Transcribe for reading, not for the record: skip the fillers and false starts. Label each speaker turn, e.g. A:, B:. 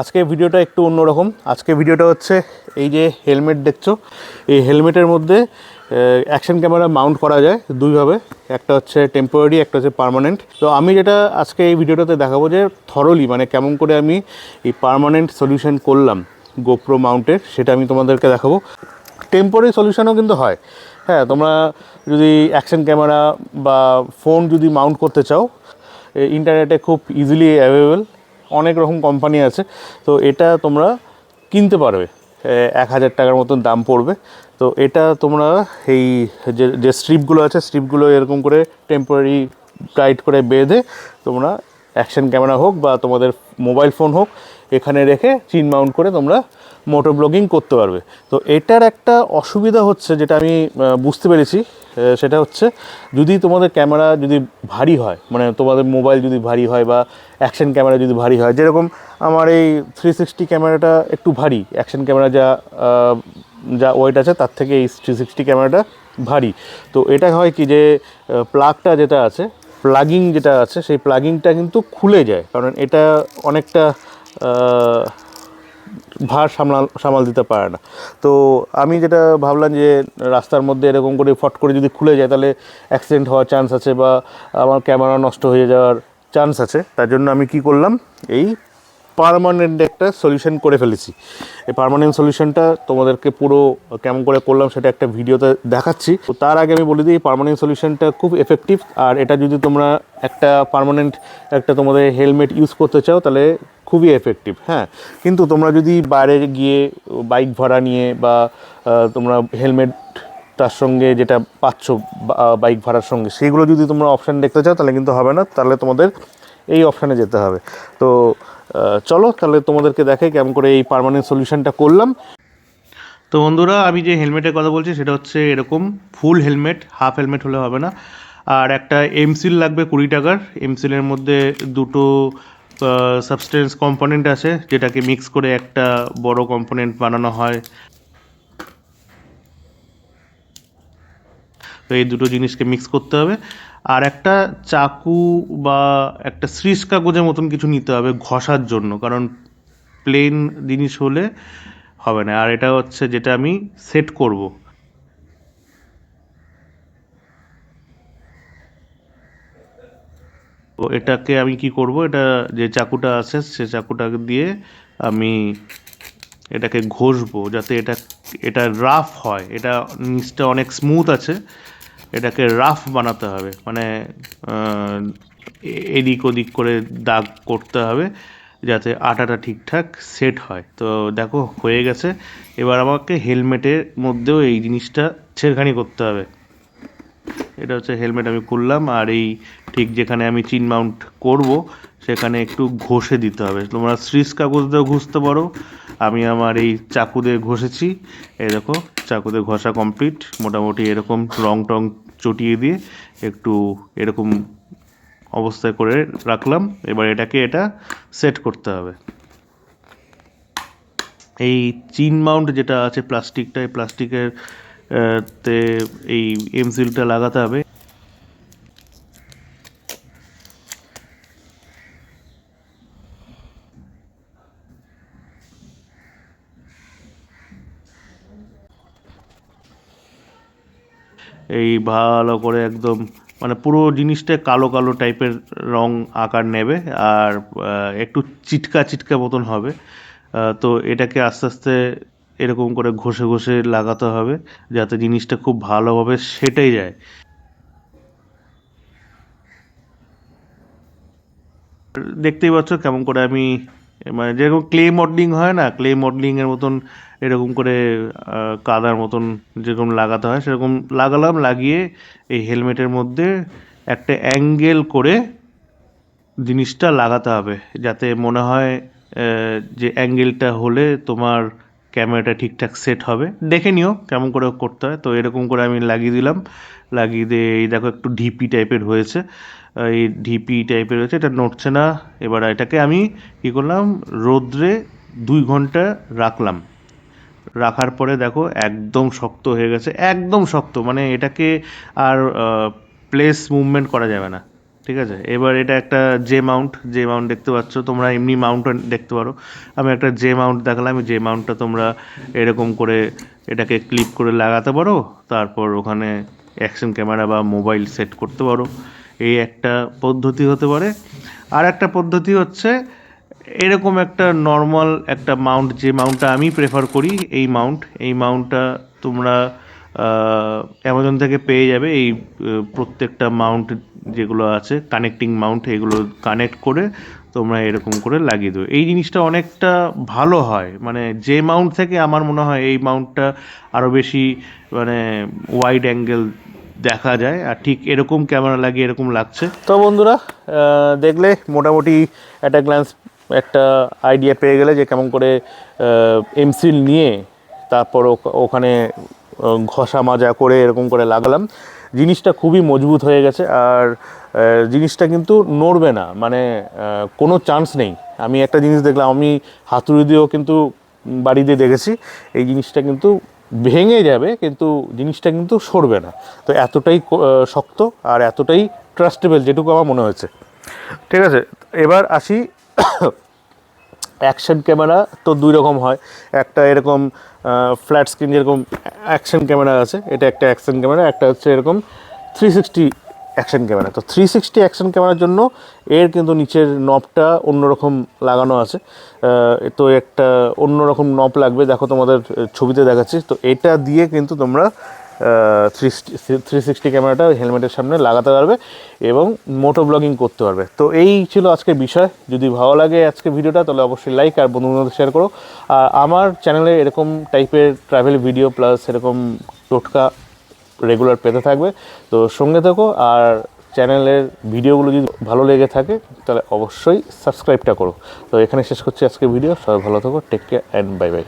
A: আজকে ভিডিওটা একটু অন্যরকম। আজকে ভিডিওটা হচ্ছে এই যে হেলমেট দেখছো, এই হেলমেটের মধ্যে অ্যাকশন ক্যামেরা মাউন্ট করা যায় দুইভাবে, একটা হচ্ছে টেম্পোরারি, একটা হচ্ছে পার্মানেন্ট। তো আমি যেটা আজকে এই ভিডিওটাতে দেখাবো যে থরলি মানে কেমন করে আমি এই পার্মানেন্ট সলিউশন করলাম গোপ্রো মাউন্টের, সেটা আমি তোমাদেরকে দেখাবো। টেম্পোরারি সলিউশনও কিন্তু হয়, হ্যাঁ। তোমরা যদি অ্যাকশন ক্যামেরা বা ফোন যদি মাউন্ট করতে চাও, ইন্টারনেটে খুব ইজিলি অ্যাভেলেবেল অনেক রকম কোম্পানি আছে। তো এটা তোমরা কিনতে পারবে, 1000 টাকার মতন দাম পড়বে। তো এটা তোমরা এই যে স্ট্রিপগুলো আছে, স্ট্রিপগুলো এরকম করে টেম্পোরারি টাইট করে বেঁধে তোমরা অ্যাকশন ক্যামেরা হোক বা তোমাদের মোবাইল ফোন হোক, এখানে রেখে চিন মাউন্ট করে তোমরা মোটর ব্লগিং করতে পারবে। তো এটার একটা অসুবিধা হচ্ছে, যেটা আমি বুঝতে পেরেছি, সেটা হচ্ছে যদি তোমাদের ক্যামেরা যদি ভারী হয়, মানে তোমাদের মোবাইল যদি ভারী হয় বা অ্যাকশন ক্যামেরা যদি ভারী হয়, যেরকম আমার এই 360 ক্যামেরাটা একটু ভারী, অ্যাকশন ক্যামেরা যা ওয়েট আছে তার থেকে এই 360 ক্যামেরাটা ভারী। তো এটা হয় কি যে প্লাগটা যেটা আছে, প্লাগিং যেটা আছে, সেই প্লাগিংটা কিন্তু খুলে যায়, কারণ এটা অনেকটা ভার সামাল দিতে পারে না। তো আমি যেটা ভাবলাম যে রাস্তার মধ্যে এরকম করে ফট করে যদি খুলে যায় তাহলে অ্যাক্সিডেন্ট হওয়ার চান্স আছে বা আমার ক্যামেরা নষ্ট হয়ে যাওয়ার চান্স আছে। তার জন্য আমি কি করলাম, এই পার্মানেন্ট একটা সলিউশন করে ফেলেছি। এই পার্মানেন্ট সলিউশনটা তোমাদেরকে পুরো কেমন করে করলাম সেটা একটা ভিডিওতে দেখাচ্ছি। তো তার আগে আমি বলে দিই, পার্মানেন্ট সলিউশনটা খুব এফেক্টিভ। আর এটা যদি তোমরা একটা পার্মানেন্ট একটা তোমাদের হেলমেট ইউজ করতে চাও তাহলে খুবই এফেক্টিভ, হ্যাঁ। কিন্তু তোমরা যদি বাইরে গিয়ে বাইক ভাড়া নিয়ে বা তোমরা হেলমেট তার সঙ্গে যেটা পাচ্ছ বাইক ভাড়ার সঙ্গে, সেইগুলো যদি তোমরা অপশান দেখতে চাও তাহলে কিন্তু হবে না, তাহলে তোমাদের এই অপশানে যেতে হবে। তো চলো তাহলে তোমাদেরকে দেখাই কেমন করে এই পার্মানেন্ট সলিউশনটা করলাম। তো বন্ধুরা, আমি যে হেলমেটের কথা বলছি সেটা হচ্ছে এরকম ফুল হেলমেট, হাফ হেলমেট হলে হবে না। আর একটা এমসিল লাগবে 20 টাকার। এমসিলের মধ্যে দুটো সাবস্টেন্স কম্পোনেন্ট আছে, যেটাকে মিক্স করে একটা বড় কম্পোনেন্ট বানানো হয়। তো এই দুটো জিনিসকে মিক্স করতে হবে। আর একটা চাকু বা একটা সিরিজ কাগজের মতন কিছু নিতে হবে ঘষার জন্য, কারণ প্লেন জিনিস হলে হবে না। আর এটা হচ্ছে যেটা আমি সেট করব। তো এটাকে আমি কি করব, এটা যে চাকুটা আছে সে চাকুটা দিয়ে আমি এটাকে ঘষবো যাতে এটা রাফ হয়। এটা নিচটা অনেক স্মুথ আছে, এটাকে রাফ বানাতে হবে, মানে এদিক ওদিক করে দাগ করতে হবে যাতে আটাটা ঠিকঠাক সেট হয়। তো দেখো হয়ে গেছে। এবার আমাকে হেলমেটের মধ্যেও এই জিনিসটা ছেড়খানি করতে হবে। এটা হচ্ছে হেলমেট আমি করলাম, আর এই ঠিক যেখানে আমি চিন মাউন্ট করব সেখানে একটু ঘষে দিতে হবে। তোমরা সিরিজ কাগজ দিয়েও ঘষতে পারো, আমি আমার এই চাকু দিয়ে ঘষেছি। এই দেখো চাকুতে ঘষা কমপ্লিট। মোটামুটি এরকম রং টং চটিয়ে দিয়ে একটু এরকম অবস্থায় করে রাখলাম। এবার এটা সেট করতে হবে। এই চিন মাউন্ট যেটা আছে প্লাস্টিকটা, এই প্লাস্টিকের তে এই এমসিলটা লাগাতে হবে। এই ভালো করে একদম মানে পুরো জিনিসটা কালো কালো টাইপের রং আকার নেবে, আর একটু চিটকা চিটকা মতন হবে। তো এটাকে আস্তে আস্তে এরকম করে ঘষে ঘষে লাগাতে হবে যাতে জিনিসটা খুব ভালোভাবে সেটে যায়। দেখতেই পাচ্ছ কেমন করে আমি, মানে যেরকম ক্লে মডেলিং হয় না, ক্লে মডেলিং এর মতন এরকম করে কাদার মতন যেরকম লাগাতে হয় সেরকম লাগালাম। লাগিয়ে এই হেলমেটের মধ্যে একটা অ্যাঙ্গেল করে জিনিসটা লাগাতে হবে যাতে মনে হয় যে অ্যাঙ্গেলটা হলে তোমার ক্যামেরাটা ঠিকঠাক সেট হবে। দেখে নিও কেমন করে করতে হয়। তো এরকম করে আমি লাগিয়ে দিলাম। লাগিয়ে দিয়ে এই দেখো একটু ঢিপি টাইপের হয়েছে, এই ঢিপি টাইপের হয়েছে, এটা নড়ছে না। এবার এটাকে আমি কী করলাম, রোদ্রে 2 ঘন্টা রাখলাম। রাখার পরে দেখো একদম শক্ত হয়ে গেছে, একদম শক্ত, মানে এটাকে আর প্লেস মুভমেন্ট করা যাবে না। ঠিক আছে। এবার এটা একটা জে মাউন্ট দেখতে পাচ্ছ তোমরা, এমনি মাউন্টও দেখতে পারো। আমি একটা জে মাউন্ট দেখালাম। জে মাউন্টটা তোমরা এরকম করে এটাকে ক্লিপ করে লাগাতে পারো, তারপর ওখানে অ্যাকশন ক্যামেরা বা মোবাইল সেট করতে পারো। এই একটা পদ্ধতি হতে পারে। আর একটা পদ্ধতি হচ্ছে এরকম একটা নর্মাল একটা মাউন্ট, যে মাউন্টটা আমি প্রেফার করি, এই মাউন্টটা তোমরা অ্যামাজন থেকে পেয়ে যাবে। এই প্রত্যেকটা মাউন্ট যেগুলো আছে কানেক্টিং মাউন্ট, এগুলো কানেক্ট করে তোমরা এরকম করে লাগিয়ে দেবে। এই জিনিসটা অনেকটা ভালো হয়, মানে যে মাউন্ট থেকে আমার মনে হয় এই মাউন্টটা আরও বেশি মানে ওয়াইড অ্যাঙ্গেল দেখা যায়। আর ঠিক এরকম ক্যামেরা লাগিয়ে এরকম লাগছে। তো বন্ধুরা দেখলে মোটামুটি একটা গ্ল্যান্স একটা আইডিয়া পেয়ে গেলে যে কেমন করে এমসিল নিয়ে তারপর ওখানে ঘষা মাজা করে এরকম করে লাগালাম। জিনিসটা খুবই মজবুত হয়ে গেছে, আর জিনিসটা কিন্তু নড়বে না, মানে কোনো চান্স নেই। আমি একটা জিনিস দেখলাম, আমি হাতুড়ি দিয়েও কিন্তু বাড়ি দিয়ে দেখেছি, এই জিনিসটা কিন্তু ভেঙে যাবে কিন্তু জিনিসটা কিন্তু সরবে না। তো এতটাই শক্ত আর এতটাই ট্রাস্টেবল যেটুকু আমার মনে হয়েছে। ঠিক আছে, এবার আসি অ্যাকশন ক্যামেরা তো দুই রকম হয়। একটা এরকম ফ্ল্যাট স্ক্রিন যেরকম অ্যাকশন ক্যামেরা আছে, এটা একটা অ্যাকশন ক্যামেরা। একটা হচ্ছে এরকম 360 অ্যাকশন ক্যামেরা। তো 360 অ্যাকশন ক্যামেরার জন্য এর কিন্তু নিচের নবটা অন্যরকম লাগানো আছে। তো একটা অন্যরকম নব লাগবে, দেখো তোমাদের ছবিতে দেখাচ্ছি। তো এটা দিয়ে কিন্তু তোমরা 360 ক্যামেরাটা হেলমেটের সামনে লাগাতে পারবে এবং মোটো ব্লগিং করতে পারবে। তো এই ছিল আজকের বিষয়। যদি ভালো লাগে আজকে ভিডিওটা তাহলে অবশ্যই লাইক আর বন্ধুদের শেয়ার করো। আর আমার চ্যানেলে এরকম টাইপের ট্রাভেল ভিডিও প্লাস এরকম টোটকা রেগুলার পেতে থাকবে। তো সঙ্গে থাকো, আর চ্যানেলের ভিডিওগুলো যদি ভালো লেগে থাকে তাহলে অবশ্যই সাবস্ক্রাইবটা করো। তো এখানে শেষ করছি আজকের ভিডিও। সবাই ভালো থাকো, take care and bye by.